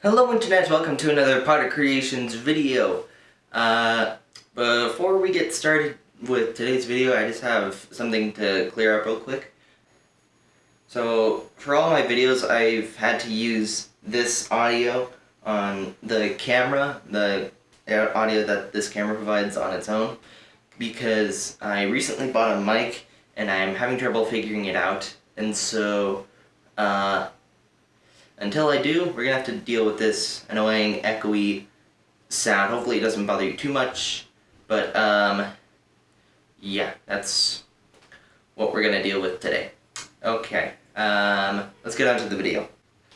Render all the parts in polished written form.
Hello Internet, welcome to another Product Creations video. Before we get started with today's video, I just have something to clear up real quick. So, for all my videos, I've had to use this audio on the camera, the audio that this camera provides on its own, because I recently bought a mic and I'm having trouble figuring it out, and so, until I do, we're gonna have to deal with this annoying, echoey sound. Hopefully it doesn't bother you too much, but, yeah, that's what we're gonna deal with today. Okay, let's get on to the video.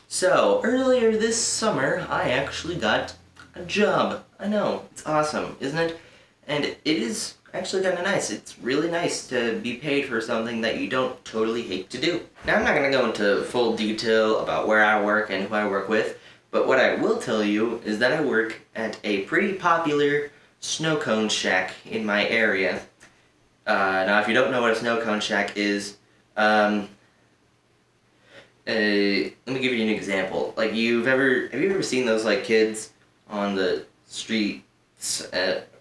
So, earlier this summer, I actually got a job. I know, it's awesome, isn't it? And it is actually kind of nice. It's really nice to be paid for something that you don't totally hate to do. Now, I'm not going to go into full detail about where I work and who I work with, but what I will tell you is that I work at a pretty popular snow cone shack in my area. Now, if you don't know what a snow cone shack is, let me give you an example. Like, have you ever seen those, like, kids on the streets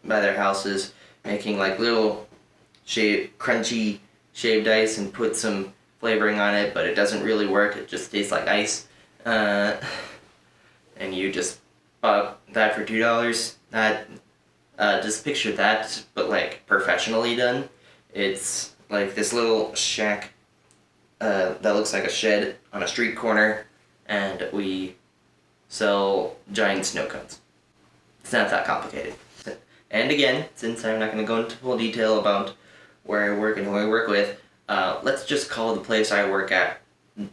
by their houses making like little crunchy shaved ice and put some flavoring on it, but it doesn't really work, it just tastes like ice, and you just bought that for $2? Just picture that, but like professionally done. It's like this little shack that looks like a shed on a street corner, and we sell giant snow cones. It's not that complicated. And again, since I'm not going to go into full detail about where I work and who I work with, let's just call the place I work at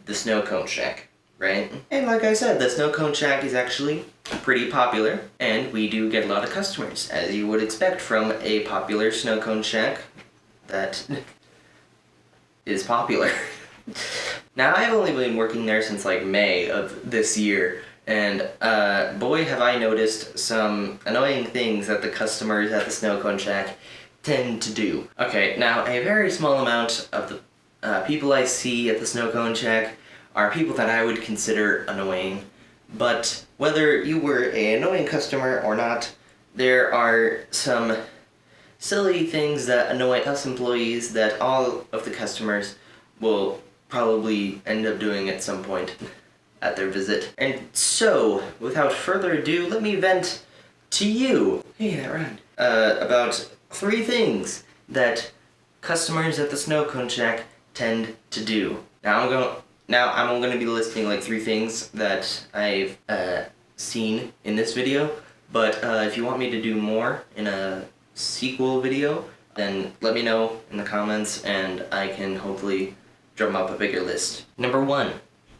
the Snow Cone Shack, right? And like I said, the Snow Cone Shack is actually pretty popular, and we do get a lot of customers, as you would expect from a popular snow cone shack that is popular. Now, I've only been working there since like May of this year, and boy have I noticed some annoying things that the customers at the Snow Cone Shack tend to do. Okay, now a very small amount of the people I see at the Snow Cone Shack are people that I would consider annoying, but whether you were an annoying customer or not, there are some silly things that annoy us employees that all of the customers will probably end up doing at some point at their visit. And so, without further ado, let me vent to you, hey, that rhymed, about 3 things that customers at the Snow Cone Shack tend to do. Now I'm going to be listing like 3 things that I've seen in this video, but if you want me to do more in a sequel video, then let me know in the comments and I can hopefully drum up a bigger list. Number 1.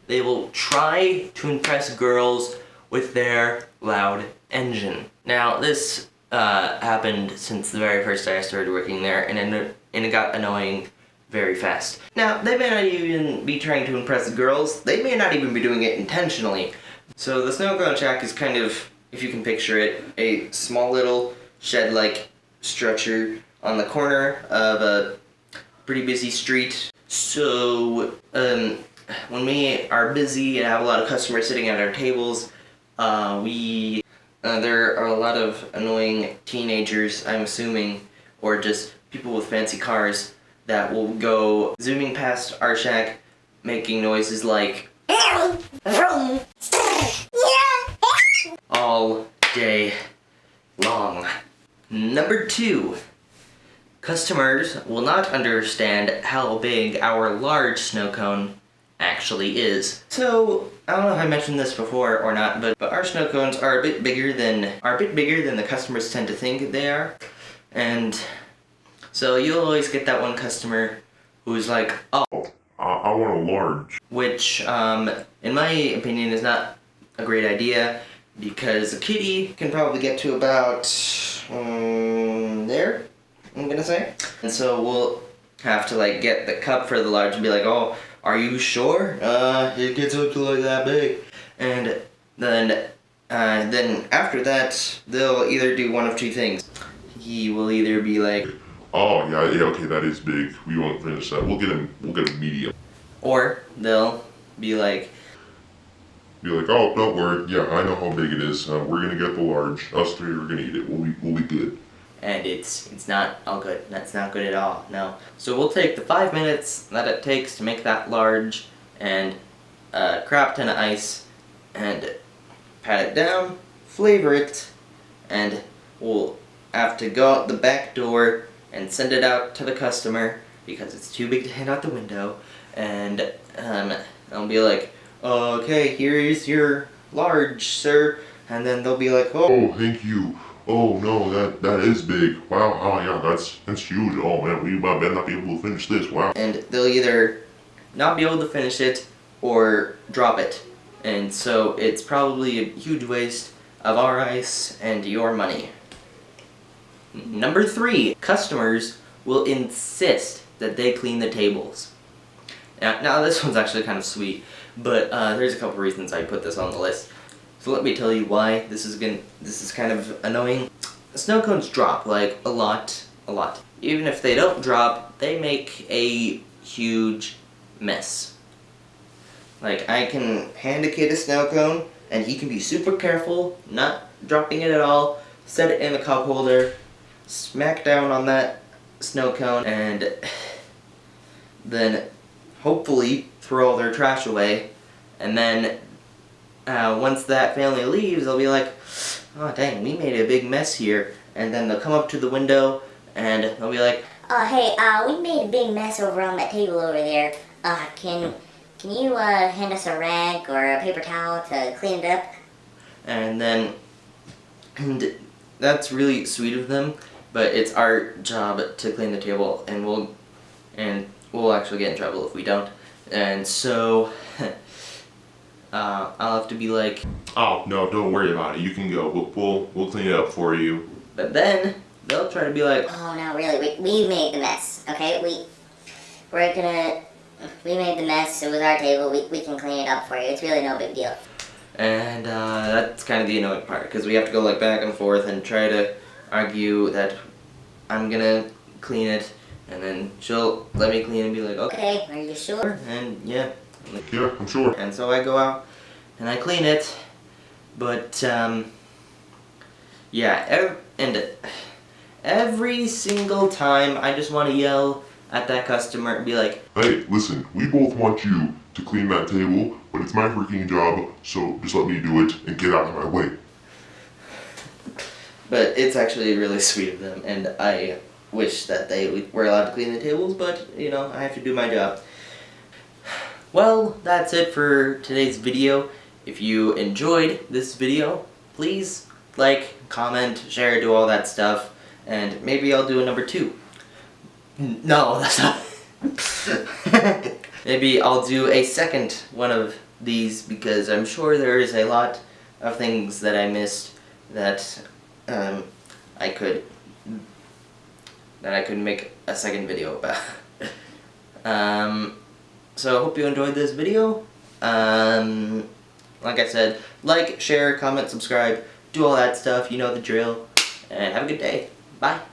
They will try to impress girls with their loud engine. Now, this happened since the very first day I started working there, and it got annoying very fast. Now, they may not even be trying to impress girls, they may not even be doing it intentionally. So the Snow Cone Shack is kind of, if you can picture it, a small little shed-like structure on the corner of a pretty busy street. So, when we are busy and have a lot of customers sitting at our tables, there are a lot of annoying teenagers, I'm assuming, or just people with fancy cars that will go zooming past our shack, making noises like all day long. Number 2. Customers will not understand how big our large snow cone actually is. So, I don't know if I mentioned this before or not, but our snow cones are a bit bigger than the customers tend to think they are. And so you'll always get that one customer who's like, oh, I want a large. Which, in my opinion, is not a great idea, because a kitty can probably get to about, there, I'm gonna say. And so we'll have to like get the cup for the large and be like, oh, are you sure? It gets up to like that big. And then after that, they'll either do one of 2 things. He will either be like, oh yeah, okay, that is big. We won't finish that. We'll get a medium. Or they'll be like, Be like, oh, don't worry. Yeah, I know how big it is. We're gonna get the large. Us three are gonna eat it. We'll be good. And it's not all good. That's not good at all. No. So we'll take the 5 minutes that it takes to make that large, and a crap ton of ice, and pat it down, flavor it, and we'll have to go out the back door and send it out to the customer because it's too big to hand out the window, and I'll be like, okay, here is your large, sir, and then they'll be like, oh. Oh, thank you. Oh no, that is big. Wow. Oh yeah, that's huge. Oh man, we better not be able to finish this. Wow. And they'll either not be able to finish it or drop it, and so it's probably a huge waste of our ice and your money. Number 3, customers will insist that they clean the tables. Now this one's actually kind of sweet, but there's a couple reasons I put this on the list. So let me tell you why this is kind of annoying. Snow cones drop like a lot. Even if they don't drop, they make a huge mess. Like, I can hand a kid a snow cone and he can be super careful, not dropping it at all, set it in the cup holder, smack down on that snow cone, and then hopefully throw all their trash away, and then once that family leaves, they'll be like, oh dang, we made a big mess here, and then they'll come up to the window and they'll be like, hey, we made a big mess over on that table over there. Can you hand us a rag or a paper towel to clean it up? and that's really sweet of them, but it's our job to clean the table, and we'll actually get in trouble if we don't, and so I'll have to be like, Oh no, don't worry about it. You can go. We'll clean it up for you. but then they'll try to be like, Oh no, really, we made the mess, okay? We made the mess, it was our table, we can clean it up for you, it's really no big deal. and that's kind of the annoying part, because we have to go like back and forth and try to argue that I'm gonna clean it, and then she'll let me clean and be like, okay, Okay, are you sure? and yeah. Yeah, I'm sure. And so I go out and I clean it, but yeah, every single time I just want to yell at that customer and be like, Hey, listen, we both want you to clean that table, but it's my freaking job, so just let me do it and get out of my way. but it's actually really sweet of them, and I wish that they were allowed to clean the tables, but you know, I have to do my job. Well, that's it for today's video. If you enjoyed this video, please like, comment, share, do all that stuff, and maybe I'll do a number 2. No, that's not. Maybe I'll do a second one of these, because I'm sure there is a lot of things that I missed that I could make a second video about. So I hope you enjoyed this video. Like I said, like, share, comment, subscribe, do all that stuff, you know the drill, and have a good day. Bye.